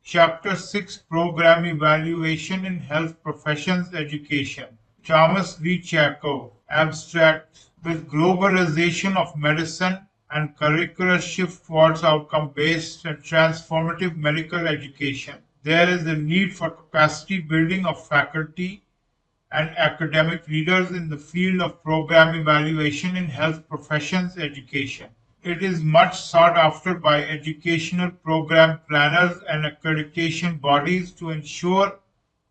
Chapter 6 Program Evaluation in Health Professions Education. Thomas V. Chacko. Abstract. With globalization of medicine and curricular shift towards outcome-based and transformative medical education, there is a need for capacity building of faculty and academic leaders in the field of program evaluation in health professions education. It is much sought after by educational program planners and accreditation bodies to ensure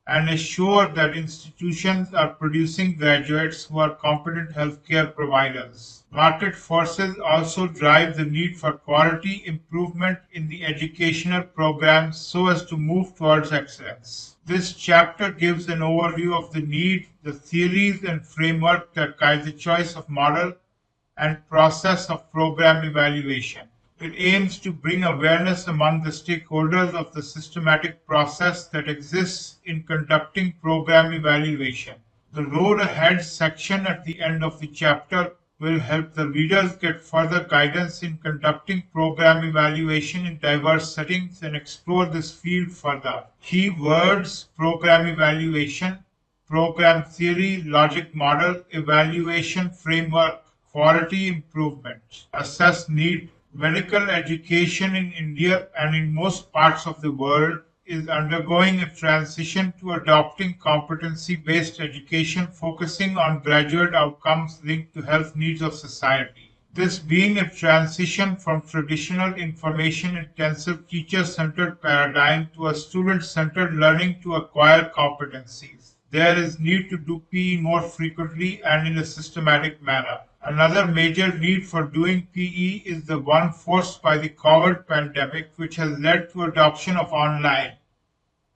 and assure that institutions are producing graduates who are competent healthcare providers. Market forces also drive the need for quality improvement in the educational programs so as to move towards excellence. This chapter gives an overview of the need, the theories and framework that guide the choice of model and process of program evaluation. It aims to bring awareness among the stakeholders of the systematic process that exists in conducting program evaluation. The Road Ahead section at the end of the chapter will help the readers get further guidance in conducting program evaluation in diverse settings and explore this field further. Key words: program evaluation, program theory, logic model, evaluation framework, quality improvement, assess need. Medical education in India and in most parts of the world is undergoing a transition to adopting competency-based education focusing on graduate outcomes linked to health needs of society. This being a transition from traditional information-intensive teacher-centered paradigm to a student-centered learning to acquire competencies. There is need to do PE more frequently and in a systematic manner. Another major need for doing PE is the one forced by the COVID pandemic, which has led to adoption of online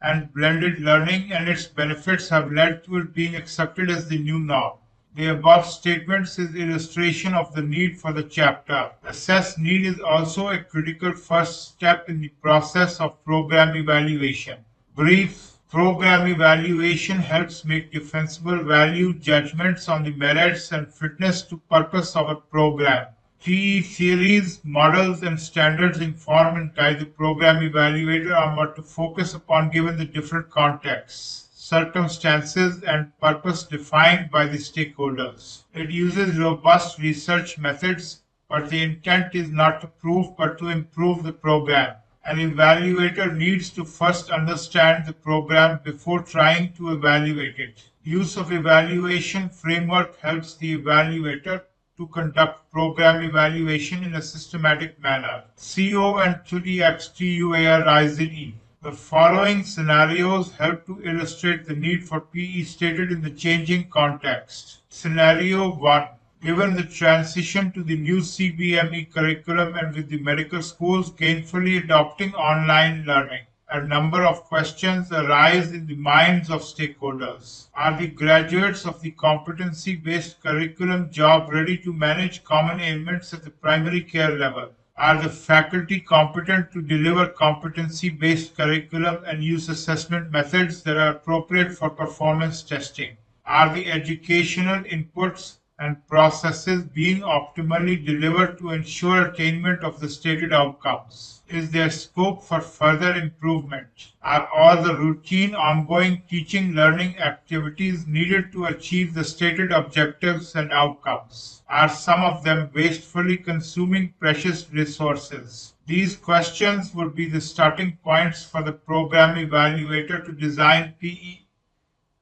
and blended learning, and its benefits have led to it being accepted as the new norm. The above statements is illustration of the need for the chapter. Assess need is also a critical first step in the process of program evaluation. Brief. Program evaluation helps make defensible value judgments on the merits and fitness to purpose of a program. PE theories, models, and standards inform and guide the program evaluator on what to focus upon given the different contexts, circumstances, and purpose defined by the stakeholders. It uses robust research methods, but the intent is not to prove but to improve the program. An evaluator needs to first understand the program before trying to evaluate it. Use of evaluation framework helps the evaluator to conduct program evaluation in a systematic manner. CO and 3XTUARIZE. The following scenarios help to illustrate the need for PE stated in the changing context. Scenario 1. Given the transition to the new CBME curriculum and with the medical schools gainfully adopting online learning, a number of questions arise in the minds of stakeholders. Are the graduates of the competency-based curriculum job ready to manage common ailments at the primary care level? Are the faculty competent to deliver competency-based curriculum and use assessment methods that are appropriate for performance testing? Are the educational inputs and processes being optimally delivered to ensure attainment of the stated outcomes? Is there scope for further improvement? Are all the routine ongoing teaching learning activities needed to achieve the stated objectives and outcomes? Are some of them wastefully consuming precious resources? These questions would be the starting points for the program evaluator to design PE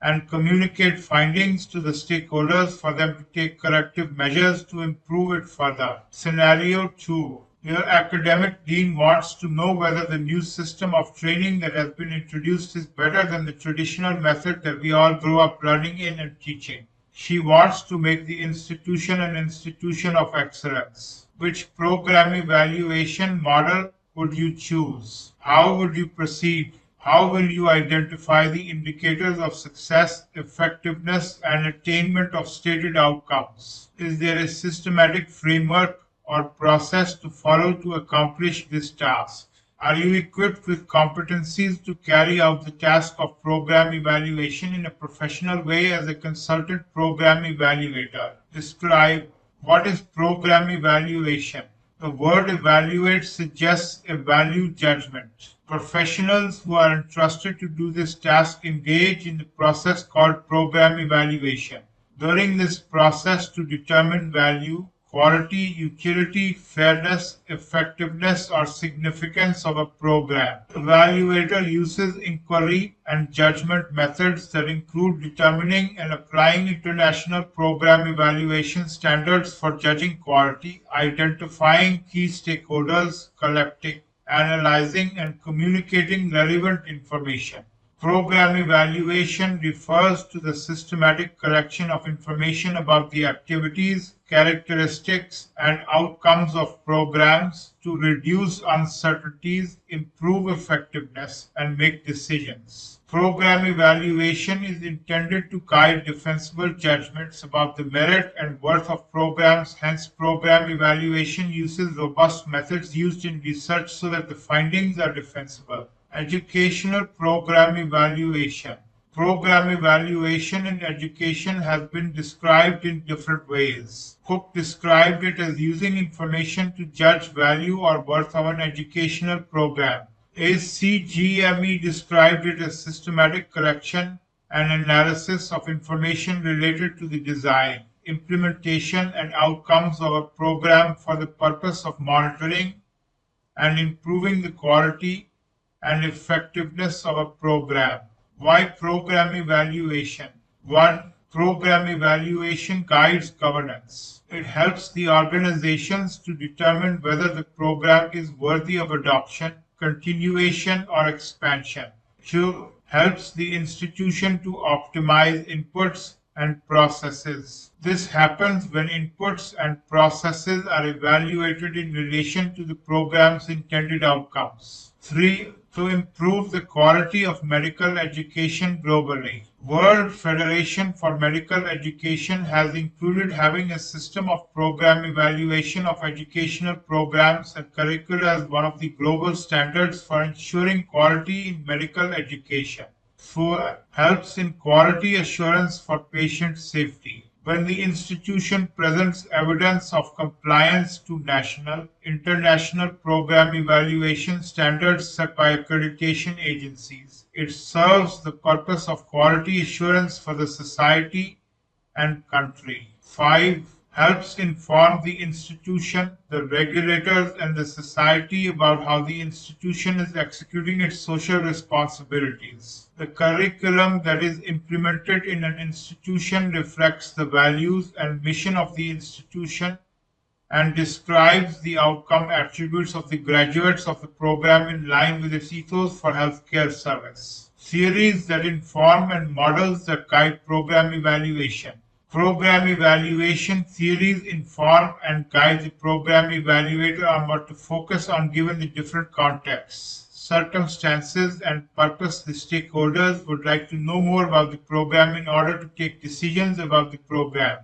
and communicate findings to the stakeholders for them to take corrective measures to improve it further. Scenario 2. Your academic dean wants to know whether the new system of training that has been introduced is better than the traditional method that we all grew up learning in and teaching. She wants to make the institution an institution of excellence. Which program evaluation model would you choose? How would you proceed? How will you identify the indicators of success, effectiveness, and attainment of stated outcomes? Is there a systematic framework or process to follow to accomplish this task? Are you equipped with competencies to carry out the task of program evaluation in a professional way as a consultant program evaluator? Describe what is program evaluation. The word evaluate suggests a value judgment. Professionals who are entrusted to do this task engage in the process called program evaluation. During this process to determine value, quality, utility, fairness, effectiveness, or significance of a program. The evaluator uses inquiry and judgment methods that include determining and applying international program evaluation standards for judging quality, identifying key stakeholders, collecting, analyzing, and communicating relevant information. Program evaluation refers to the systematic collection of information about the activities, characteristics, and outcomes of programs to reduce uncertainties, improve effectiveness, and make decisions. Program evaluation is intended to guide defensible judgments about the merit and worth of programs. Hence, program evaluation uses robust methods used in research so that the findings are defensible. Educational program evaluation. Program evaluation in education has been described in different ways. Cook described it as using information to judge value or worth of an educational program. ACGME described it as systematic collection and analysis of information related to the design, implementation, and outcomes of a program for the purpose of monitoring and improving the quality and effectiveness of a program. Why program evaluation? 1. Program evaluation guides governance. It helps the organizations to determine whether the program is worthy of adoption, continuation, or expansion. 2. Helps the institution to optimize inputs and processes. This happens when inputs and processes are evaluated in relation to the program's intended outcomes. 3. To improve the quality of medical education globally. World Federation for Medical Education has included having a system of program evaluation of educational programs and curricula as one of the global standards for ensuring quality in medical education. 4. Helps in quality assurance for patient safety. When the institution presents evidence of compliance to national, international program evaluation standards set by accreditation agencies, it serves the purpose of quality assurance for the society and country. 5. Helps inform the institution, the regulators, and the society about how the institution is executing its social responsibilities. The curriculum that is implemented in an institution reflects the values and mission of the institution and describes the outcome attributes of the graduates of the program in line with its ethos for healthcare service. Theories that inform and models that guide program evaluation. Program evaluation theories inform and guide the program evaluator on what to focus on given the different contexts, circumstances, and purpose. The stakeholders would like to know more about the program in order to take decisions about the program.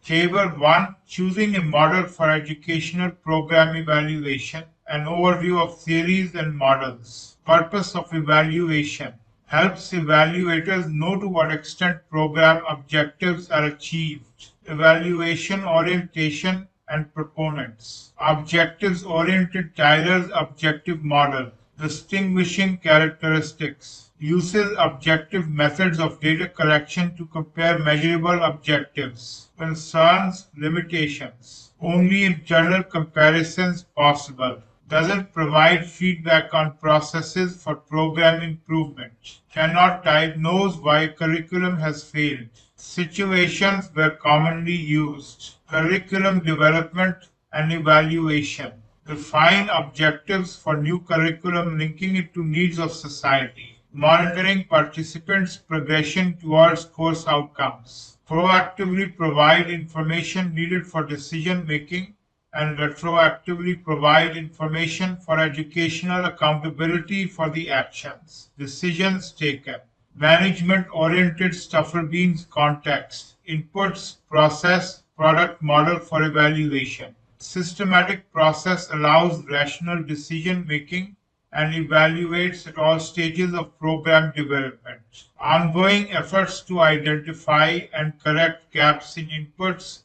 Table 1. Choosing a model for educational program evaluation. An overview of theories and models. Purpose of evaluation. Helps evaluators know to what extent program objectives are achieved. Evaluation orientation and proponents. Objectives-oriented Tyler's objective model. Distinguishing characteristics. Uses objective methods of data collection to compare measurable objectives. Concerns, limitations. Only if general comparisons possible. Doesn't provide feedback on processes for program improvement. Cannot diagnose why curriculum has failed. Situations were commonly used. Curriculum development and evaluation. Define objectives for new curriculum linking it to needs of society. Monitoring participants' progression towards course outcomes. Proactively provide information needed for decision making and retroactively provide information for educational accountability for the actions, decisions taken. Management-oriented Stufferbeans context, inputs, process, product model for evaluation. Systematic process allows rational decision making and evaluates at all stages of program development. Ongoing efforts to identify and correct gaps in inputs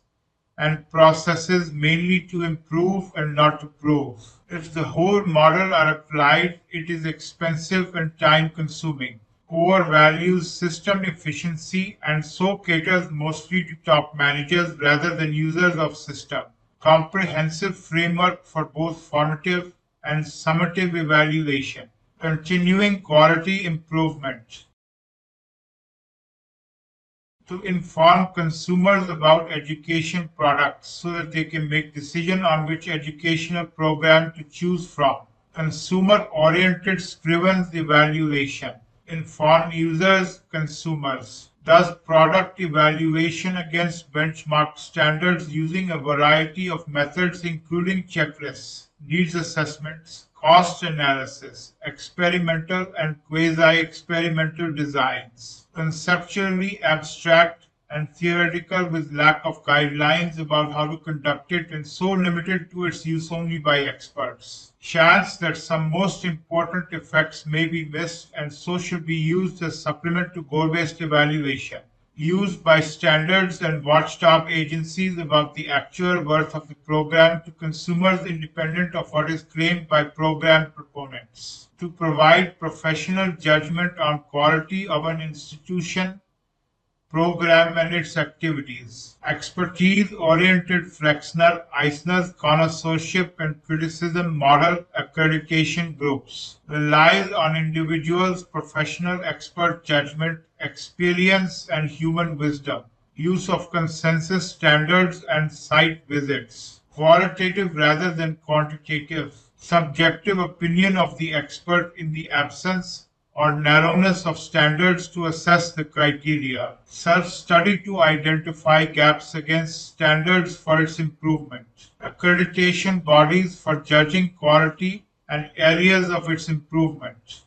and processes mainly to improve and not to prove. If the whole model are applied, it is expensive and time consuming. Overvalues system efficiency and so caters mostly to top managers rather than users of system. Comprehensive framework for both formative and summative evaluation. Continuing quality improvement. To inform consumers about education products so that they can make decision on which educational program to choose from. Consumer-oriented Scriven's evaluation. Inform users, consumers. Does product evaluation against benchmark standards using a variety of methods including checklists, needs assessments, cost analysis, experimental and quasi-experimental designs, conceptually abstract and theoretical with lack of guidelines about how to conduct it and so limited to its use only by experts. Chance that some most important effects may be missed and so should be used as supplement to goal-based evaluation. Used by standards and watchdog agencies about the actual worth of the program to consumers independent of what is claimed by program proponents. To provide professional judgment on quality of an institution, program and its activities. Expertise-oriented Flexner-Eisner's connoisseurship and criticism model accreditation groups relies on individuals' professional expert judgment, experience, and human wisdom. Use of consensus standards and site visits. Qualitative rather than quantitative. Subjective opinion of the expert in the absence or narrowness of standards to assess the criteria, self-study to identify gaps against standards for its improvement, accreditation bodies for judging quality and areas of its improvement.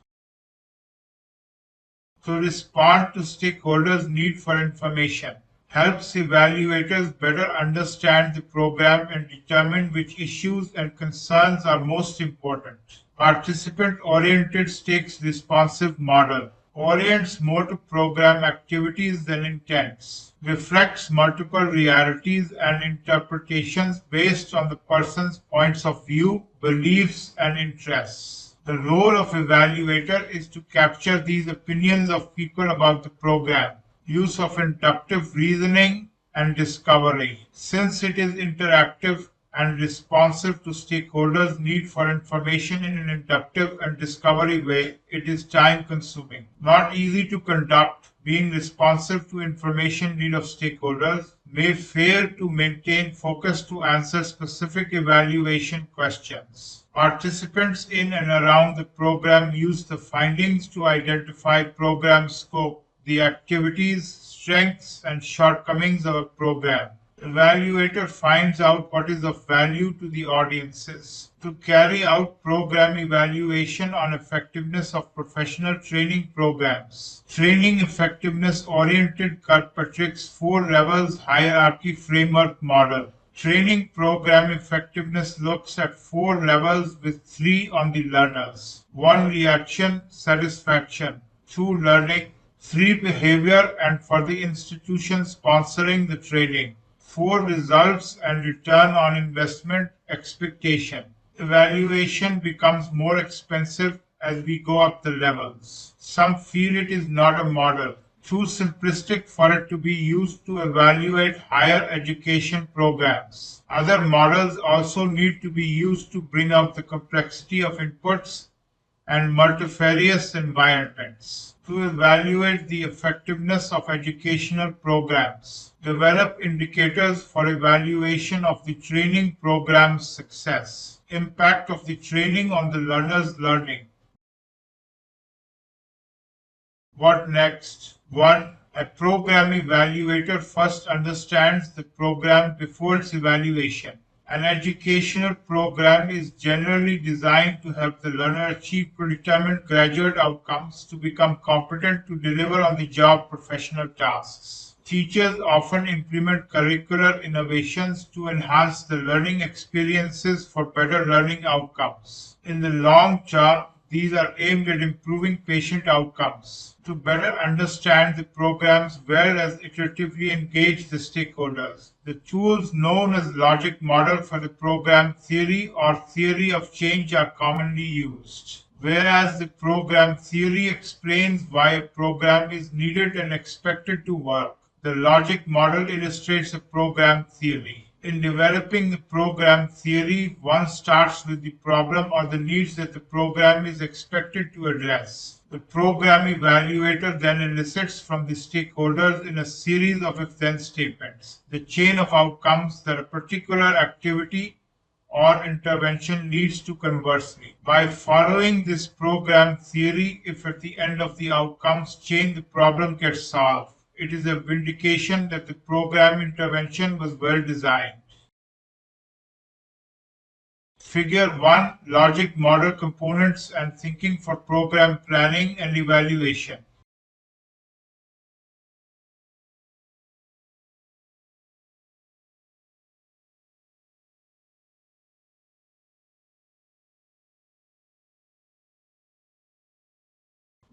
To respond to stakeholders' need for information, helps evaluators better understand the program and determine which issues and concerns are most important. Participant-oriented stakes responsive model orients more to program activities than intents, reflects multiple realities and interpretations based on the person's points of view, beliefs, and interests. The role of evaluator is to capture these opinions of people about the program, use of inductive reasoning and discovery. Since it is interactive and responsive to stakeholders' need for information in an inductive and discovery way, it is time consuming. Not easy to conduct, being responsive to information need of stakeholders, may fail to maintain focus to answer specific evaluation questions. Participants in and around the program use the findings to identify program scope, the activities, strengths, and shortcomings of a program. Evaluator finds out what is of value to the audiences. To carry out program evaluation on effectiveness of professional training programs. Training effectiveness oriented Kirkpatrick's 4 levels hierarchy framework model. Training program effectiveness looks at 4 levels with 3 on the learners. 1 reaction, satisfaction. 2 learning. 3 behavior and for the institution sponsoring the training. 4 results and return on investment expectation. Evaluation becomes more expensive as we go up the levels. Some feel it is not a model, too simplistic for it to be used to evaluate higher education programs. Other models also need to be used to bring out the complexity of inputs and multifarious environments. To evaluate the effectiveness of educational programs. Develop indicators for evaluation of the training program's success. Impact of the training on the learner's learning. What next? 1. A program evaluator first understands the program before its evaluation. An educational program is generally designed to help the learner achieve predetermined graduate outcomes to become competent to deliver on the job professional tasks. Teachers often implement curricular innovations to enhance the learning experiences for better learning outcomes. In the long term, These are aimed at improving patient outcomes. To better understand the programs well as iteratively engage the stakeholders, the tools known as logic model for the program theory or theory of change are commonly used. Whereas the program theory explains why a program is needed and expected to work, the logic model illustrates a program theory. In developing the program theory, one starts with the problem or the needs that the program is expected to address. The program evaluator then elicits from the stakeholders in a series of if-then statements the chain of outcomes that a particular activity or intervention leads to conversely. By following this program theory, if at the end of the outcomes chain the problem gets solved, it is a vindication that the program intervention was well designed. Figure 1 Logic Model Components and Thinking for Program Planning and Evaluation.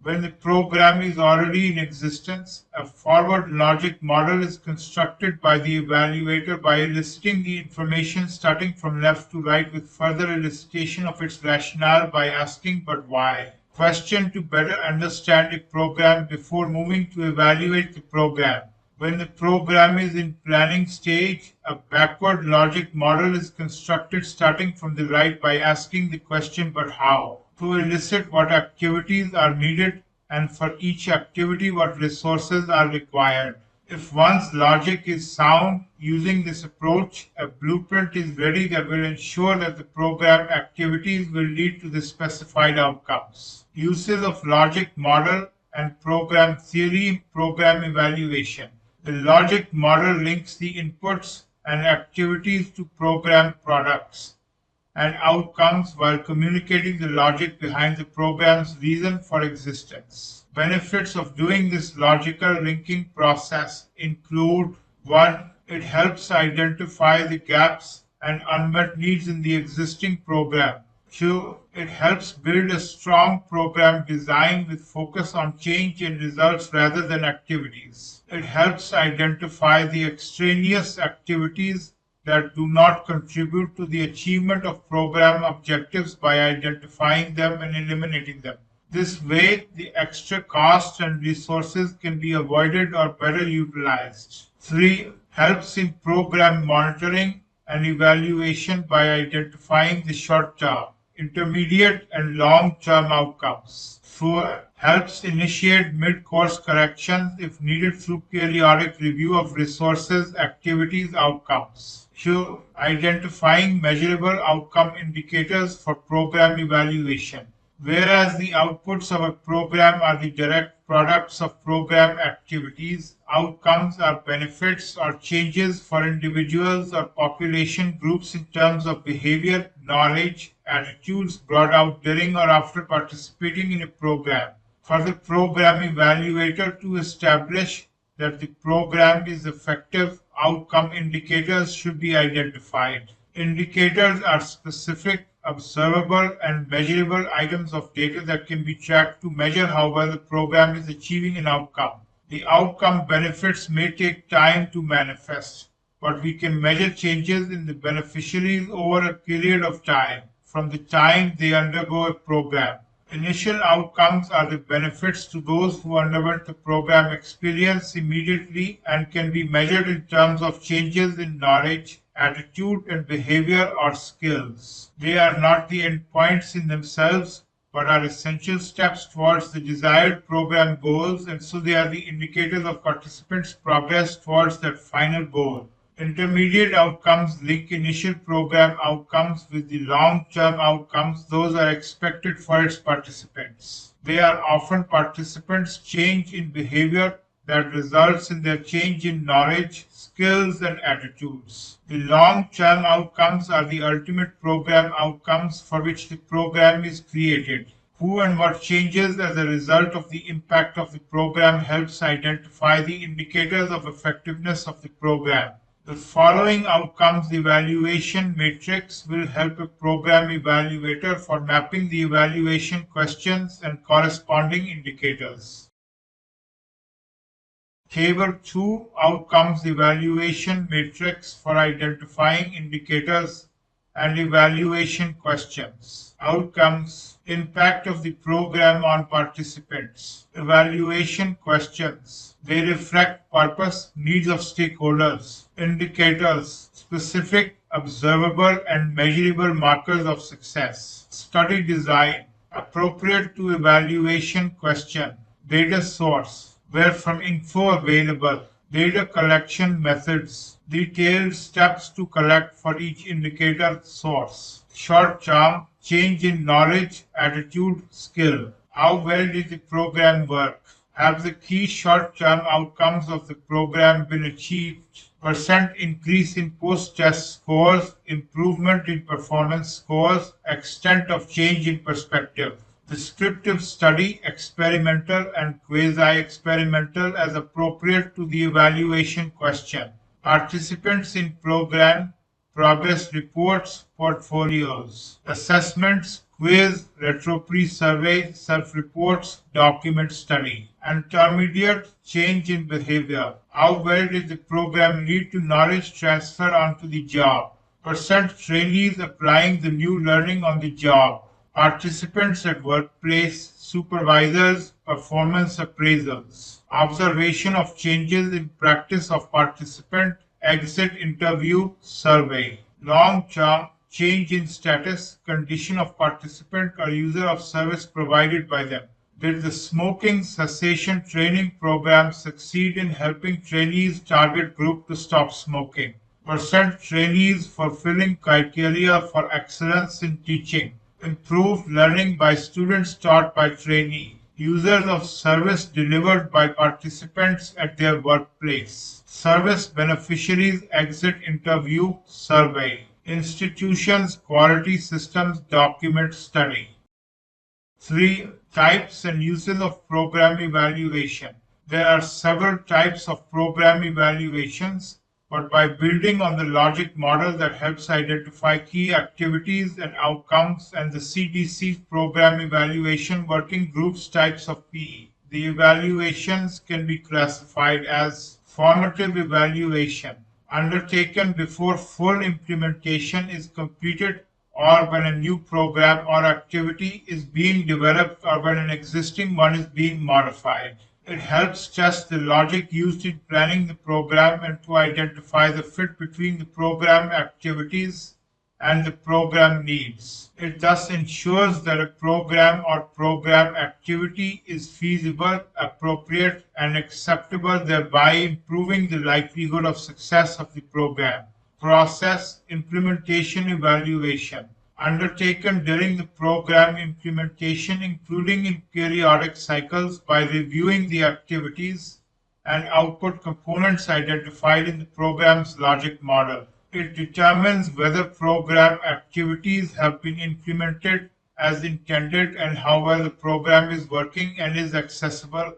When the program is already in existence, a forward logic model is constructed by the evaluator by eliciting the information starting from left to right with further elicitation of its rationale by asking "but why?" question to better understand a program before moving to evaluate the program. When the program is in planning stage, a backward logic model is constructed starting from the right by asking the question "but how?" to elicit what activities are needed and for each activity what resources are required. If one's logic is sound, using this approach, a blueprint is ready that will ensure that the program activities will lead to the specified outcomes. Uses of logic model and program theory, program evaluation. The logic model links the inputs and activities to program products and outcomes while communicating the logic behind the program's reason for existence. Benefits of doing this logical linking process include 1. It helps identify the gaps and unmet needs in the existing program. 2. It helps build a strong program design with focus on change and results rather than activities. It helps identify the extraneous activities that do not contribute to the achievement of program objectives by identifying them and eliminating them. This way, the extra cost and resources can be avoided or better utilized. 3. Helps in program monitoring and evaluation by identifying the short-term, intermediate, and long-term outcomes. 4. Helps initiate mid-course corrections if needed through periodic review of resources, activities, outcomes. 2. Identifying measurable outcome indicators for program evaluation. Whereas the outputs of a program are the direct products of program activities, outcomes are benefits or changes for individuals or population groups in terms of behavior, knowledge, attitudes brought out during or after participating in a program. For the program evaluator to establish that the program is effective, outcome indicators should be identified. Indicators are specific, observable, and measurable items of data that can be tracked to measure how well the program is achieving an outcome. The outcome benefits may take time to manifest, but we can measure changes in the beneficiaries over a period of time, from the time they undergo a program. Initial outcomes are the benefits to those who underwent the program experience immediately and can be measured in terms of changes in knowledge, attitude, and behavior or skills. They are not the endpoints in themselves, but are essential steps towards the desired program goals, and so they are the indicators of participants' progress towards that final goal. Intermediate outcomes link initial program outcomes with the long-term outcomes those are expected for its participants. They are often participants' change in behavior that results in their change in knowledge, skills, and attitudes. The long-term outcomes are the ultimate program outcomes for which the program is created. Who and what changes as a result of the impact of the program helps identify the indicators of effectiveness of the program. The following outcomes evaluation matrix will help a program evaluator for mapping the evaluation questions and corresponding indicators. Table 2 Outcomes Evaluation Matrix for identifying indicators and evaluation questions. Outcomes Impact of the program on participants. Evaluation questions. They reflect purpose, needs of stakeholders. Indicators specific, observable, and measurable markers of success. Study design appropriate to evaluation question. Data source where from info available, data collection methods, detailed steps to collect for each indicator source, short term, change in knowledge, attitude, skill. How well did the program work? Have the key short term outcomes of the program been achieved? Percent increase in post-test scores, improvement in performance scores, extent of change in perspective. Descriptive study, experimental and quasi-experimental as appropriate to the evaluation question. Participants in program, progress reports, portfolios, assessments, quiz, retro-pre-survey, self-reports, document study. Intermediate change in behavior. How well did the program lead to knowledge transfer onto the job? Percent trainees applying the new learning on the job. Participants at workplace, supervisors, performance appraisals, observation of changes in practice of participant, exit interview, survey, long-term change in status, condition of participant or user of service provided by them. Did the smoking cessation training program succeed in helping trainees target group to stop smoking? Percent trainees fulfilling criteria for excellence in teaching. Improved learning by students taught by trainee, users of service delivered by participants at their workplace, service beneficiaries exit interview survey, institutions quality systems document study. 3. Types and uses of program evaluation. There are several types of program evaluations, but by building on the logic model that helps identify key activities and outcomes and the CDC program evaluation working groups types of PE. The evaluations can be classified as formative evaluation, undertaken before full implementation is completed or when a new program or activity is being developed or when an existing one is being modified. It helps test the logic used in planning the program and to identify the fit between the program activities and the program needs. It thus ensures that a program or program activity is feasible, appropriate, and acceptable, thereby improving the likelihood of success of the program. Process implementation evaluation. Undertaken during the program implementation, including in periodic cycles by reviewing the activities and output components identified in the program's logic model. It determines whether program activities have been implemented as intended and how well the program is working and is accessible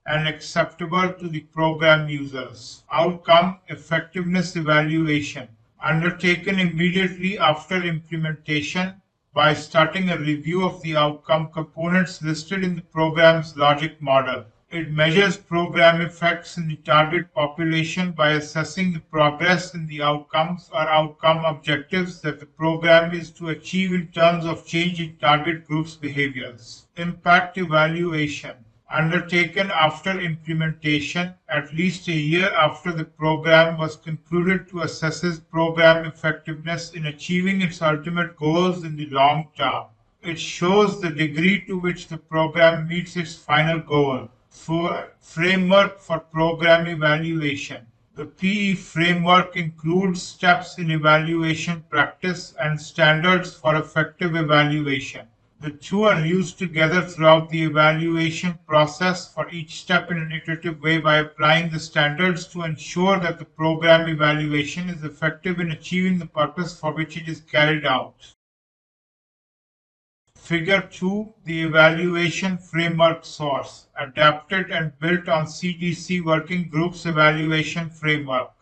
and acceptable to the program users. Outcome effectiveness evaluation. Undertaken immediately after implementation by starting a review of the outcome components listed in the program's logic model. It measures program effects in the target population by assessing the progress in the outcomes or outcome objectives that the program is to achieve in terms of change in target group's behaviors. Impact evaluation. Undertaken after implementation, at least a year after the program was concluded to assess its program effectiveness in achieving its ultimate goals in the long term. It shows the degree to which the program meets its final goal. Framework for program evaluation. The PE framework includes steps in evaluation practice and standards for effective evaluation. The two are used together throughout the evaluation process for each step in an iterative way by applying the standards to ensure that the program evaluation is effective in achieving the purpose for which it is carried out. Figure 2. The evaluation framework source, adapted and built on CDC Working Group's evaluation framework.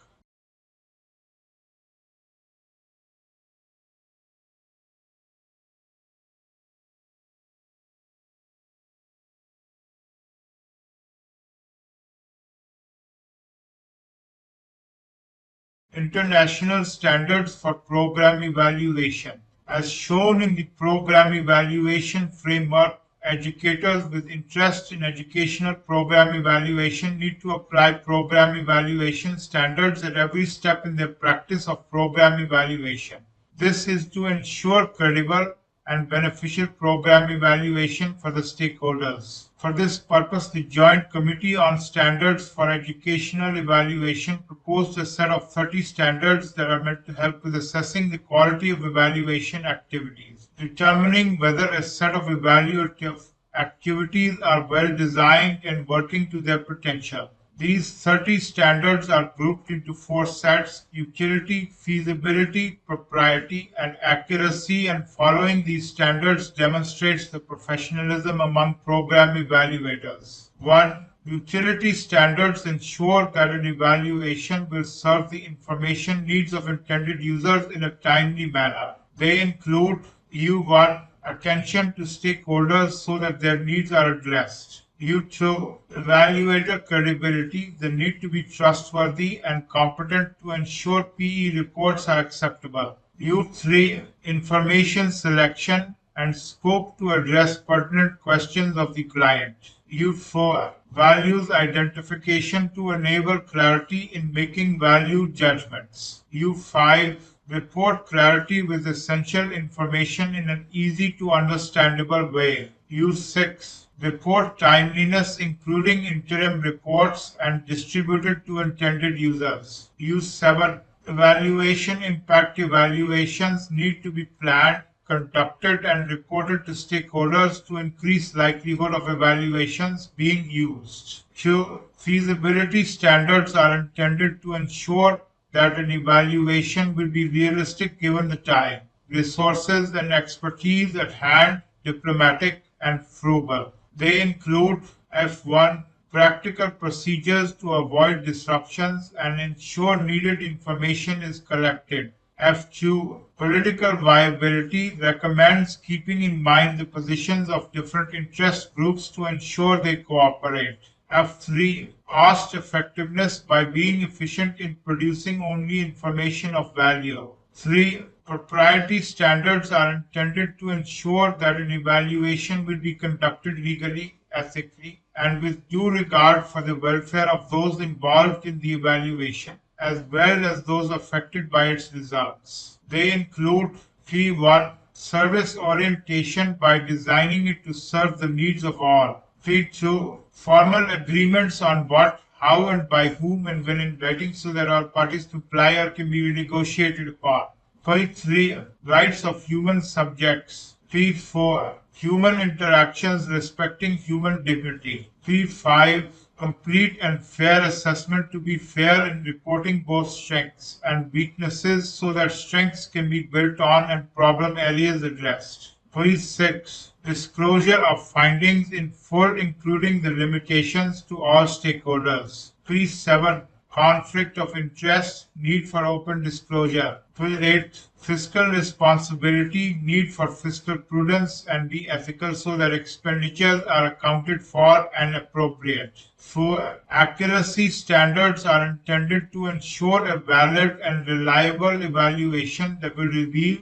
International standards for program evaluation. As shown in the program evaluation framework, educators with interest in educational program evaluation need to apply program evaluation standards at every step in their practice of program evaluation. This is to ensure credible and beneficial program evaluation for the stakeholders. For this purpose, the Joint Committee on Standards for Educational Evaluation proposed a set of 30 standards that are meant to help with assessing the quality of evaluation activities, determining whether a set of evaluative activities are well designed and working to their potential. These 30 standards are grouped into 4 sets: utility, feasibility, propriety, and accuracy, and following these standards demonstrates the professionalism among program evaluators. 1. Utility standards ensure that an evaluation will serve the information needs of intended users in a timely manner. They include U1. Attention to stakeholders so that their needs are addressed. U2. Evaluator credibility, the need to be trustworthy and competent to ensure PE reports are acceptable. U3. Information selection and scope to address pertinent questions of the client. U4. Values identification to enable clarity in making value judgments. U5. Report clarity with essential information in an easy to understandable way. U6. Report timeliness, including interim reports and distributed to intended users. U7. Evaluation impact evaluations need to be planned, conducted, and reported to stakeholders to increase likelihood of evaluations being used. 2. Feasibility standards are intended to ensure that an evaluation will be realistic given the time, resources, and expertise at hand, diplomatic, and frugal. They include F1. Practical procedures to avoid disruptions and ensure needed information is collected. F2. Political viability recommends keeping in mind the positions of different interest groups to ensure they cooperate. F3. Cost effectiveness by being efficient in producing only information of value. 3. Propriety standards are intended to ensure that an evaluation will be conducted legally, ethically, and with due regard for the welfare of those involved in the evaluation, as well as those affected by its results. They include P1. Service orientation by designing it to serve the needs of all. P2. Formal agreements on what, how, and by whom and when in writing so that all parties to apply or can be negotiated upon. P3. Rights of human subjects. P4. Human interactions respecting human dignity. P5. Complete and fair assessment to be fair in reporting both strengths and weaknesses so that strengths can be built on and problem areas addressed. P6. Disclosure of findings in full, including the limitations to all stakeholders. P7. Conflict of interest, need for open disclosure. P8. Fiscal responsibility, need for fiscal prudence and be ethical so that expenditures are accounted for and appropriate. 4. Accuracy standards are intended to ensure a valid and reliable evaluation that will reveal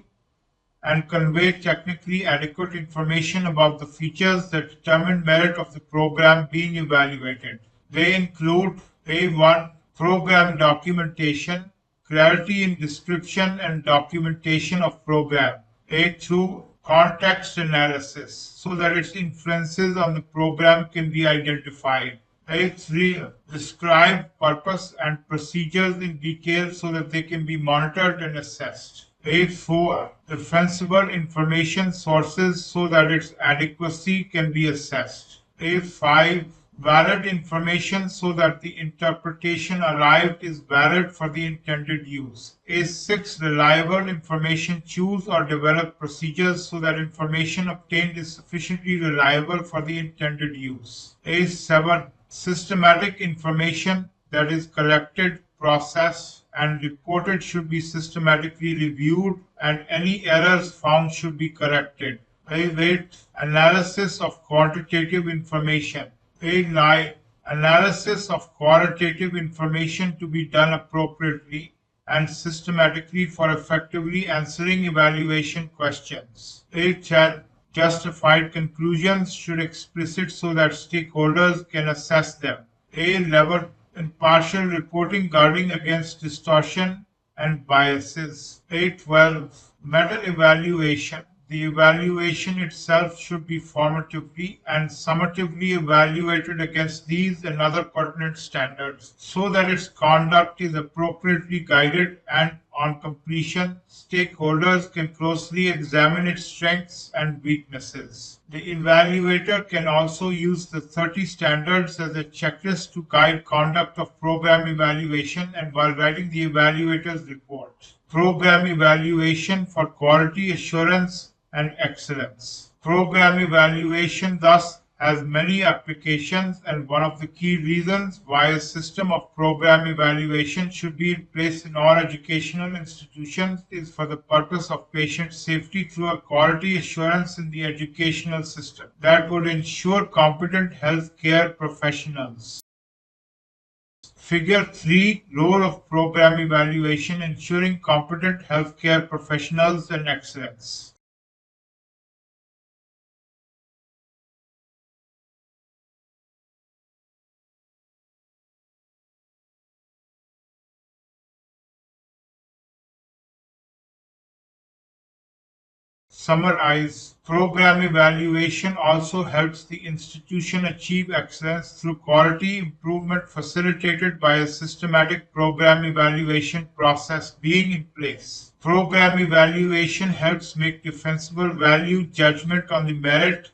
and convey technically adequate information about the features that determine merit of the program being evaluated. They include A1. Program documentation, clarity in description and documentation of program. A2. Context analysis, so that its influences on the program can be identified. A3. Describe purpose and procedures in detail so that they can be monitored and assessed. A4. Defensible information sources so that its adequacy can be assessed. A5. Valid information so that the interpretation arrived is valid for the intended use. A6. Reliable information. Choose or develop procedures so that information obtained is sufficiently reliable for the intended use. A7. Systematic information that is collected, processed, and reported should be systematically reviewed, and any errors found should be corrected. A8. Analysis of quantitative information. A9. Analysis of qualitative information to be done appropriately and systematically for effectively answering evaluation questions. 8. Justified conclusions should explicit so that stakeholders can assess them. A-level impartial reporting guarding against distortion and biases. 8.12 Meta-evaluation. The evaluation itself should be formatively and summatively evaluated against these and other pertinent standards so that its conduct is appropriately guided and on completion, stakeholders can closely examine its strengths and weaknesses. The evaluator can also use the 30 standards as a checklist to guide conduct of program evaluation and while writing the evaluator's report. Program evaluation for quality assurance and excellence. Program evaluation thus has many applications, and one of the key reasons why a system of program evaluation should be in place in all educational institutions is for the purpose of patient safety through a quality assurance in the educational system that would ensure competent health care professionals. Figure 3 Role of Program Evaluation Ensuring Competent Healthcare Professionals and Excellence. Summarize. Program evaluation also helps the institution achieve excellence through quality improvement facilitated by a systematic program evaluation process being in place. Program evaluation helps make defensible value judgment on the merit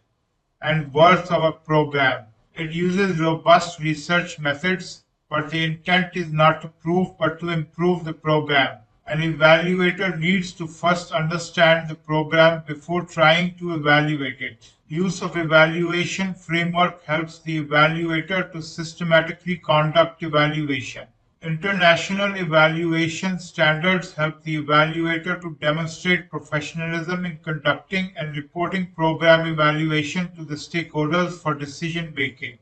and worth of a program. It uses robust research methods, but the intent is not to prove but to improve the program. An evaluator needs to first understand the program before trying to evaluate it. Use of evaluation framework helps the evaluator to systematically conduct evaluation. International evaluation standards help the evaluator to demonstrate professionalism in conducting and reporting program evaluation to the stakeholders for decision making.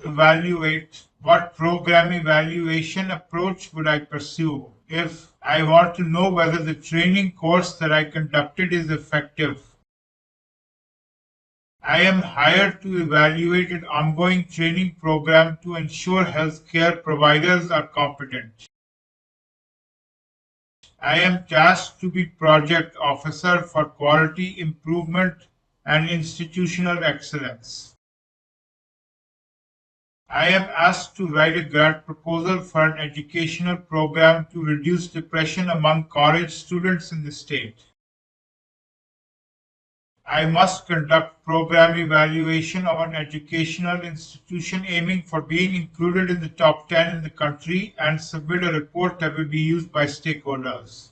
Evaluate. What program evaluation approach would I pursue? If I want to know whether the training course that I conducted is effective, I am hired to evaluate an ongoing training program to ensure healthcare providers are competent. I am tasked to be project officer for quality improvement and institutional excellence. I am asked to write a grant proposal for an educational program to reduce depression among college students in the state. I must conduct program evaluation of an educational institution aiming for being included in the top 10 in the country and submit a report that will be used by stakeholders.